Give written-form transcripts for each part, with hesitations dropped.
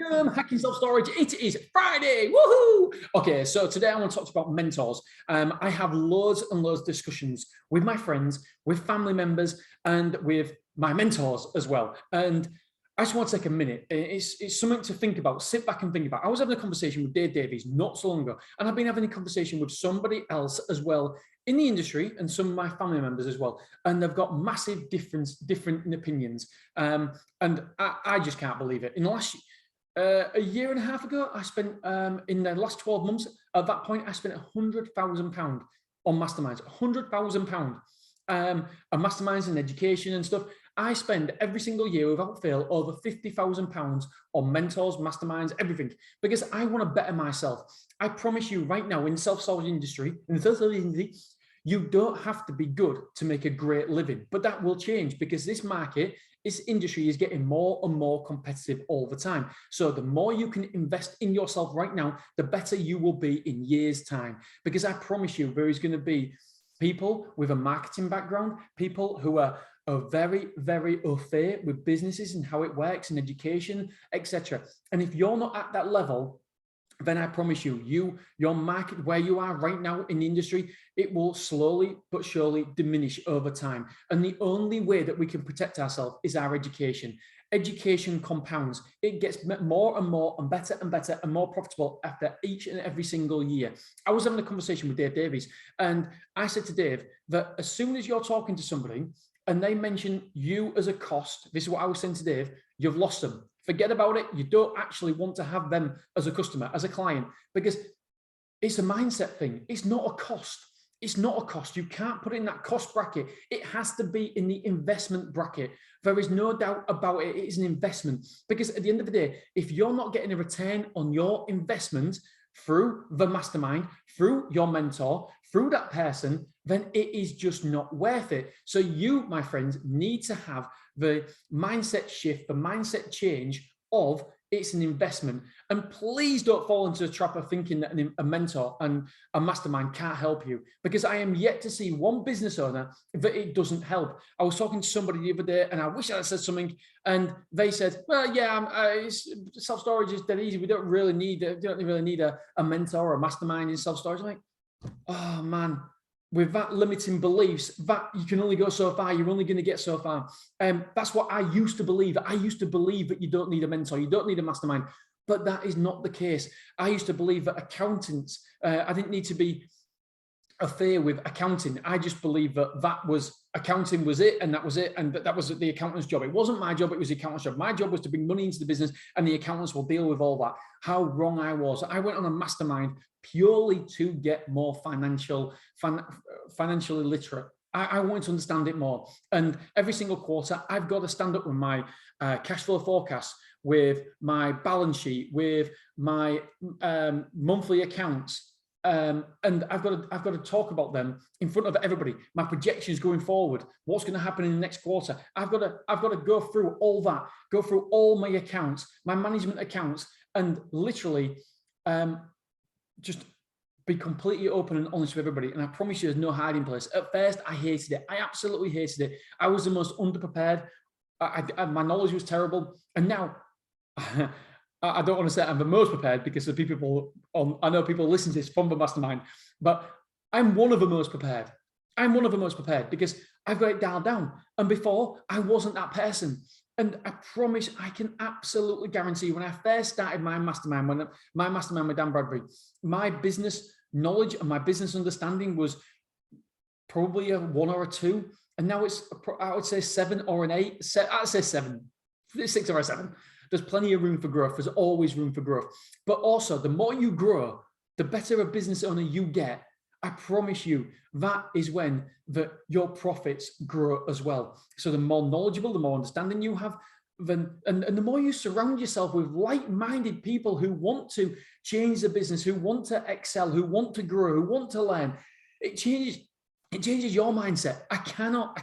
Welcome, Hacking Self-Storage. It is Friday. Woohoo! Okay, so today I want to talk about mentors. I have loads and loads of discussions with my friends, with family members, and with my mentors as well. And I just want to take a minute. It's something to think about. Sit back and think about. I was having a conversation with Dave Davies not so long ago, and I've been having a conversation with somebody else as well in the industry and some of my family members as well. And they've got massive different opinions. And I just can't believe it. In the last a year and a half ago, I spent in the last 12 months, at that point, I spent £100,000 on masterminds, £100,000 on masterminds and education and stuff. I spend every single year without fail over £50,000 on mentors, masterminds, everything, because I want to better myself. I promise you right now, in the self-storage industry, you don't have to be good to make a great living, but that will change because this market, this industry is getting more and more competitive all the time. So the more you can invest in yourself right now, the better you will be in years' time. Because I promise you, there is going to be people with a marketing background, people who are very, very au fait with businesses and how it works and education, etc. And if you're not at that level, then I promise you, your market where you are right now in the industry, it will slowly but surely diminish over time. And the only way that we can protect ourselves is our education. Education compounds. It gets more and more and better and more profitable after each and every single year. I was having a conversation with Dave Davies, and I said to Dave that as soon as you're talking to somebody and they mention you as a cost, this is what I was saying to Dave, you've lost them. Forget about it. You don't actually want to have them as a customer, as a client, because it's a mindset thing. It's not a cost. It's not a cost. You can't put it in that cost bracket. It has to be in the investment bracket. There is no doubt about it. It is an investment, because at the end of the day, if you're not getting a return on your investment through the mastermind, through your mentor, through that person, then it is just not worth it. So you, my friends, need to have the mindset shift, the mindset change of it's an investment. And please don't fall into the trap of thinking that a mentor and a mastermind can't help you, because I am yet to see one business owner that it doesn't help. I was talking to somebody the other day, and I wish I had said something, and they said, well, yeah, self-storage is dead easy. We don't really need a mentor or a mastermind in self-storage. I'm like, oh man, with that limiting beliefs, that you can only go so far. You're only going to get so far. That's what I used to believe. I used to believe that you don't need a mentor, you don't need a mastermind, but that is not the case. I used to believe that accountants, I didn't need to be a fear with accounting. I just believed that accounting was it, and that was it, and that was the accountant's job. It wasn't my job, it was the accountant's job. My job was to bring money into the business, and the accountants will deal with all that. How wrong I was. I went on a mastermind purely to get more financially literate. I wanted to understand it more. And every single quarter, I've got to stand up with my cash flow forecast, with my balance sheet, with my monthly accounts. And I've got to talk about them in front of everybody. My projections going forward, what's going to happen in the next quarter. I've got to go through all that, go through all my accounts, my management accounts, and literally just be completely open and honest with everybody. And I promise you, there's no hiding place. At first, I hated it. I absolutely hated it. I was the most underprepared. My knowledge was terrible. And now, I don't want to say I'm the most prepared, because the people I know people listen to this from the mastermind, but I'm one of the most prepared. I'm one of the most prepared because I've got it dialed down. And before, I wasn't that person. And I promise, I can absolutely guarantee, when I first started my mastermind with Dan Bradbury, my business knowledge and my business understanding was probably a 1 or a 2. And now it's, I would say 7 or an 8. I'd say 7, 6 or a 7. There's plenty of room for growth. There's always room for growth. But also, the more you grow, the better a business owner you get. I promise you, that is when your profits grow as well. So the more knowledgeable, the more understanding you have, and the more you surround yourself with like-minded people who want to change the business, who want to excel, who want to grow, who want to learn, it changes your mindset. I cannot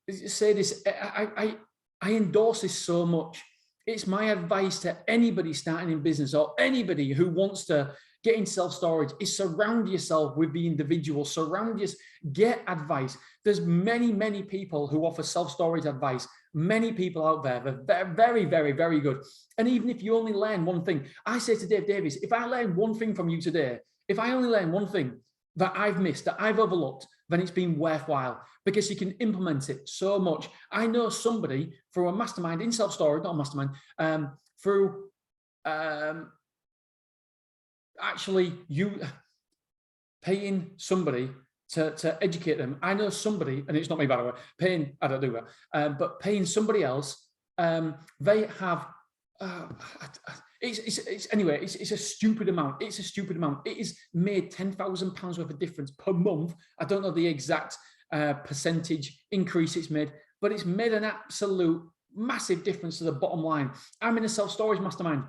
say this. I endorse this so much. It's my advice to anybody starting in business, or anybody who wants to get in self-storage, is surround yourself with the individual. Get advice. There's many people who offer self-storage advice many people out there that are very, very, very good. And even if you only learn one thing, I say to Dave Davies, if I learn one thing from you today, if I only learn one thing that I've missed, that I've overlooked, then it's been worthwhile, because you can implement it so much. I know somebody through a mastermind in self-storage, not a mastermind, through actually you paying somebody to educate them. I know somebody, and it's not me, by the way, I don't do that, but paying somebody else, they have, anyway, it's a stupid amount. It's a stupid amount. It is made £10,000 worth of difference per month. I don't know the exact percentage increase it's made, but it's made an absolute massive difference to the bottom line. I'm in a self-storage mastermind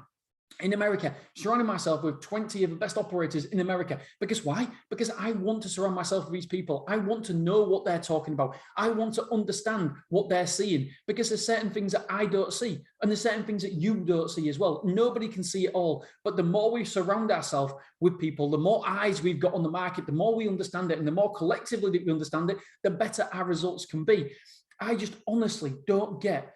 in America, surrounding myself with 20 of the best operators in America. Because why? Because I want to surround myself with these people. I want to know what they're talking about. I want to understand what they're seeing, because there's certain things that I don't see, and there's certain things that you don't see as well. Nobody can see it all, but the more we surround ourselves with people, the more eyes we've got on the market, the more we understand it, and the more collectively that we understand it, the better our results can be. I just honestly don't get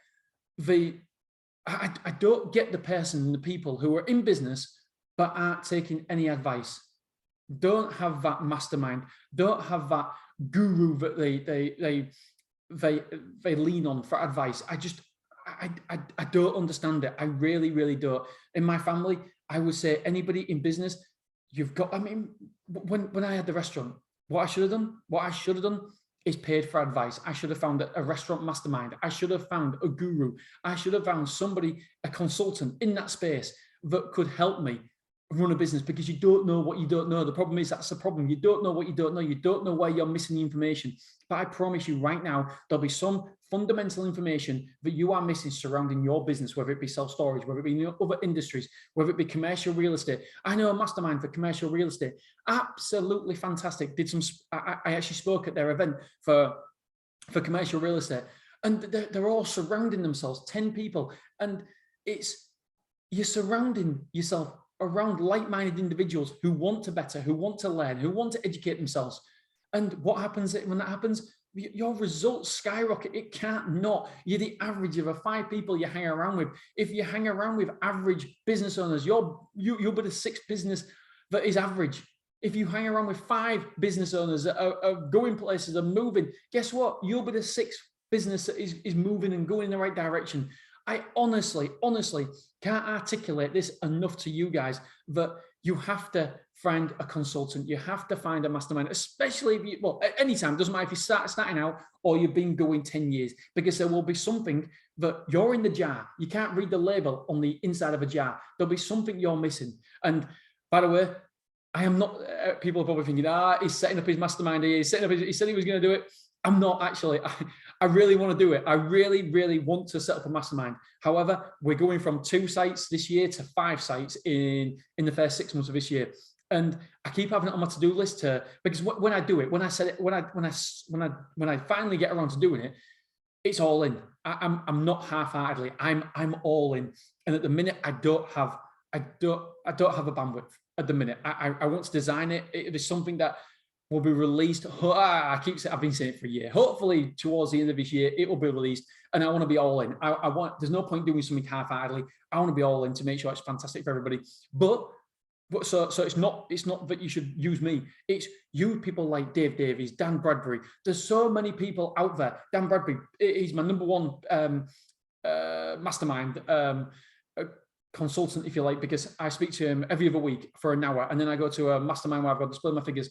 I don't get the person and the people who are in business but aren't taking any advice, don't have that mastermind, don't have that guru that they lean on for advice. I don't understand it. I really, really don't. In my family, I would say anybody in business, you've got, I mean, when I had the restaurant, what I should have done is paid for advice. I should have found a restaurant mastermind. I should have found a guru. I should have found somebody, a consultant in that space that could help me run a business, because you don't know what you don't know. The problem is, that's the problem. You don't know what you don't know. You don't know where you're missing the information. But I promise you right now, there'll be some fundamental information that you are missing surrounding your business, whether it be self-storage, whether it be in other industries, whether it be commercial real estate. I know a mastermind for commercial real estate. Absolutely fantastic. I actually spoke at their event for commercial real estate, and they're all surrounding themselves, 10 people. And you're surrounding yourself around like-minded individuals who want to better, who want to learn, who want to educate themselves. And what happens when that happens? Your results skyrocket. It can't not. You're the average of the 5 people you hang around with. If you hang around with average business owners, you'll be the 6th business that is average. If you hang around with 5 business owners that are going places and moving, guess what? You'll be the 6th business that is moving and going in the right direction. I honestly can't articulate this enough to you guys, that you have to find a consultant. You have to find a mastermind, especially if you, at any time, doesn't matter if you're starting out or you've been going 10 years, because there will be something that you're in the jar. You can't read the label on the inside of a jar. There'll be something you're missing. And by the way, I am not, people are probably thinking, he's setting up his mastermind here. He said he was going to do it. I'm not actually. I really want to do it. I really, really want to set up a mastermind. However, we're going from 2 sites this year to 5 sites in the first 6 months of this year. And I keep having it on my to-do list because when I do it, when I finally get around to doing it, it's all in. I'm not half-heartedly. I'm all in. And at the minute, I don't have a bandwidth at the minute. I want to design it. It is something that will be released. I've been saying it for a year. Hopefully, towards the end of this year, it will be released, and I want to be all in. There's no point doing something half-heartedly. I want to be all in to make sure it's fantastic for everybody. So it's not that you should use me. It's you people like Dave Davies, Dan Bradbury. There's so many people out there. Dan Bradbury, he's my number one mastermind consultant, if you like, because I speak to him every other week for an hour, and then I go to a mastermind where I've got to split my figures.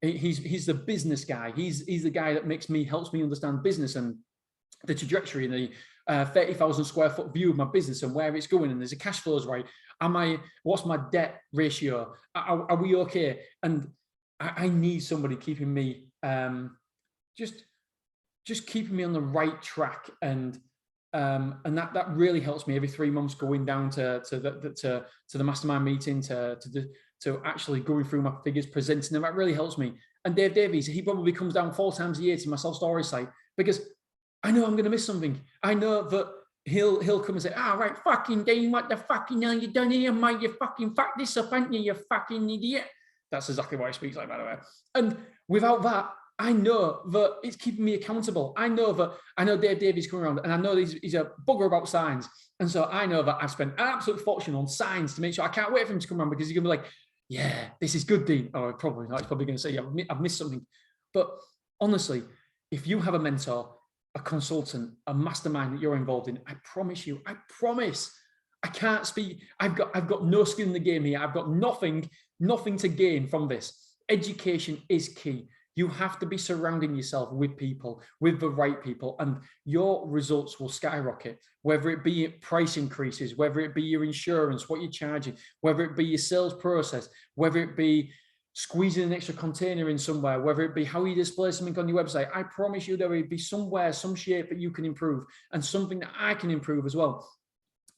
He's the business guy. He's the guy that helps me understand business and the trajectory and the 30,000 square foot view of my business and where it's going, and there's a cash flows right. What's my debt ratio? Are we okay? And I need somebody keeping me just keeping me on the right track, and that really helps me every 3 months, going down to the mastermind meeting, to actually going through my figures, presenting them. That really helps me. And Dave Davies, he probably comes down 4 times a year to my self-storage site, because I know I'm going to miss something. I know that he'll come and say, right, fucking Dean, what the fucking hell you done here, mate? You fucking fucked this up, ain't you? You fucking idiot. That's exactly what he speaks like, by the way. And without that, I know that it's keeping me accountable. I know Dave Davies coming around, and I know he's a bugger about signs. And so I know that I've spent an absolute fortune on signs to make sure. I can't wait for him to come around, because he's going to be like, yeah, this is good, Dean. Oh, probably not. He's probably going to say, yeah, I've missed something. But honestly, if you have a mentor, a consultant, a mastermind that you're involved in, I promise, I can't speak. I've got no skin in the game here. I've got nothing to gain from this. Education is key. You have to be surrounding yourself with people, with the right people, and your results will skyrocket, whether it be price increases, whether it be your insurance, what you're charging, whether it be your sales process, whether it be squeezing an extra container in somewhere, whether it be how you display something on your website. I promise you there will be somewhere, some shape that you can improve, and something that I can improve as well.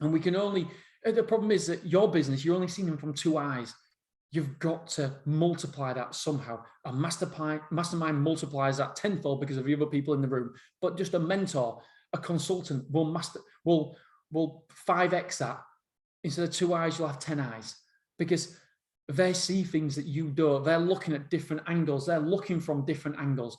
And we can only, the problem is that your business, you're only seeing them from two eyes. You've got to multiply that somehow. A mastermind multiplies that tenfold because of the other people in the room. But just a mentor, a consultant will 5x that. Instead of two eyes, you'll have 10 eyes, because they see things that you don't. They're looking at different angles. They're looking from different angles.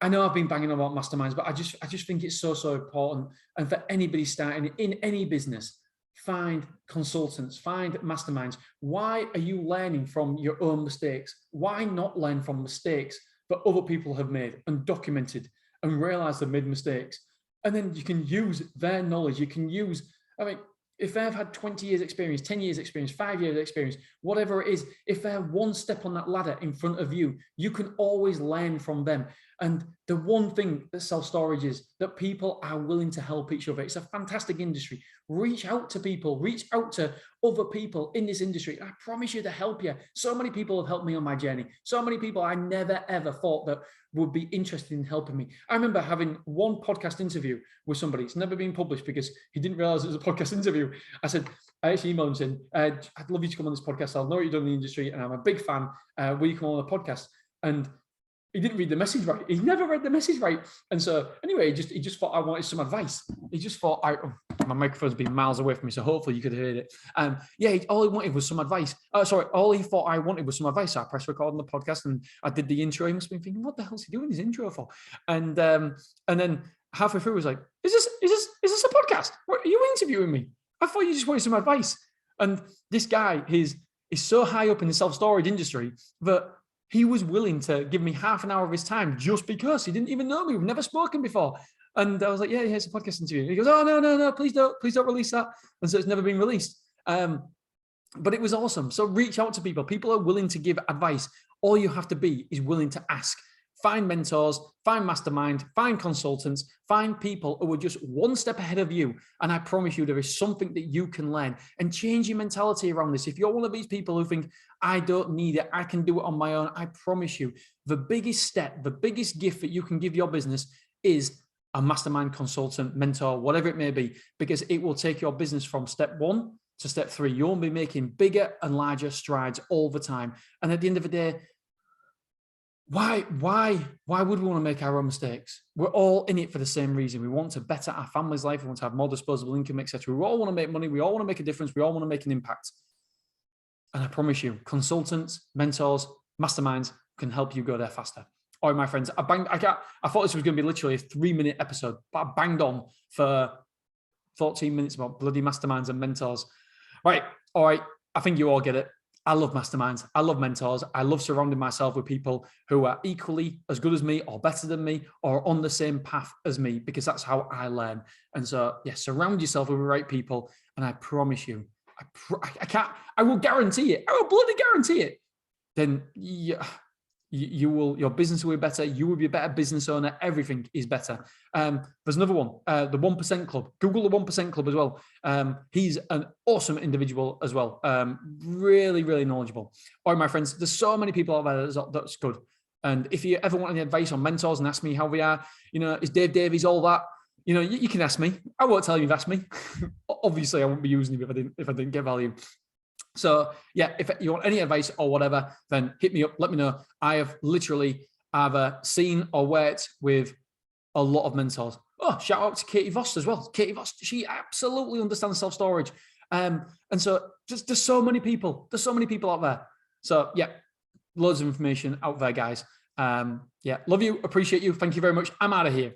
I know I've been banging about masterminds, but I just think it's so important. And for anybody starting in any business, find consultants, find masterminds. Why are you learning from your own mistakes? Why not learn from mistakes that other people have made and documented and realize they've made mistakes? And then you can use their knowledge. You can use, if they've had 20 years experience, 10 years experience, 5 years experience, whatever it is, if they're one step on that ladder in front of you, you can always learn from them. And the one thing that self-storage is that people are willing to help each other. It's a fantastic industry. Reach out to people, reach out to other people in this industry. I promise you to help you. So many people have helped me on my journey. So many people I never, ever thought that would be interested in helping me. I remember having one podcast interview with somebody. It's never been published because he didn't realize it was a podcast interview. I actually emailed him saying, I'd love you to come on this podcast. I'll know what you've done in the industry, and I'm a big fan. Will you come on the podcast? And he didn't read the message right. He never read the message right. And so anyway, he just thought I wanted some advice. He just thought my microphone's been miles away from me, so hopefully you could hear it. All he wanted was some advice. All he thought I wanted was some advice. So I pressed record on the podcast and I did the intro. He must have been thinking, what the hell's he doing his intro for? And then halfway through, he was like, is this a podcast? What, are you interviewing me? I thought you just wanted some advice. And this guy is so high up in the self-storage industry that he was willing to give me half an hour of his time just because he didn't even know me. We've never spoken before. And I was like, yeah, it's a podcast interview. And he goes, oh, no, please don't release that. And so it's never been released. But it was awesome. So reach out to people. People are willing to give advice. All you have to be is willing to ask. Find mentors, find mastermind, find consultants, find people who are just one step ahead of you. And I promise you, there is something that you can learn, and change your mentality around this. If you're one of these people who think, I don't need it, I can do it on my own, I promise you, the biggest step, the biggest gift that you can give your business is a mastermind, consultant, mentor, whatever it may be, because it will take your business from step 1 to step 3. You'll be making bigger and larger strides all the time. And at the end of the day, why would we want to make our own mistakes? We're all in it for the same reason. We want to better our family's life. We want to have more disposable income, etc. We all want to make money. We all want to make a difference. We all want to make an impact. And I promise you, consultants, mentors, masterminds can help you go there faster. All right, my friends, I thought this was going to be literally a 3-minute episode, but I banged on for 14 minutes about bloody masterminds and mentors. All right. I think you all get it. I love masterminds. I love mentors. I love surrounding myself with people who are equally as good as me or better than me or on the same path as me, because that's how I learn. And so, surround yourself with the right people. And I promise you, I will guarantee it. I will bloody guarantee it. Then your business will be better. You will be a better business owner. Everything is better. There's another one, the 1% Club. Google the 1% Club as well. He's an awesome individual as well. Really, really knowledgeable. All right, my friends, there's so many people out there that's good. And if you ever want any advice on mentors and ask me how we are, is Dave Davies all that? You can ask me. I won't tell you you've asked me. Obviously, I won't be using him if I didn't get value. So if you want any advice or whatever, then hit me up, let me know. I have literally either seen or worked with a lot of mentors. Oh, shout out to Katie Voss as well. Katie Voss, she absolutely understands self-storage. And so there's so many people. There's so many people out there. So loads of information out there, guys. Yeah, love you, appreciate you. Thank you very much. I'm out of here.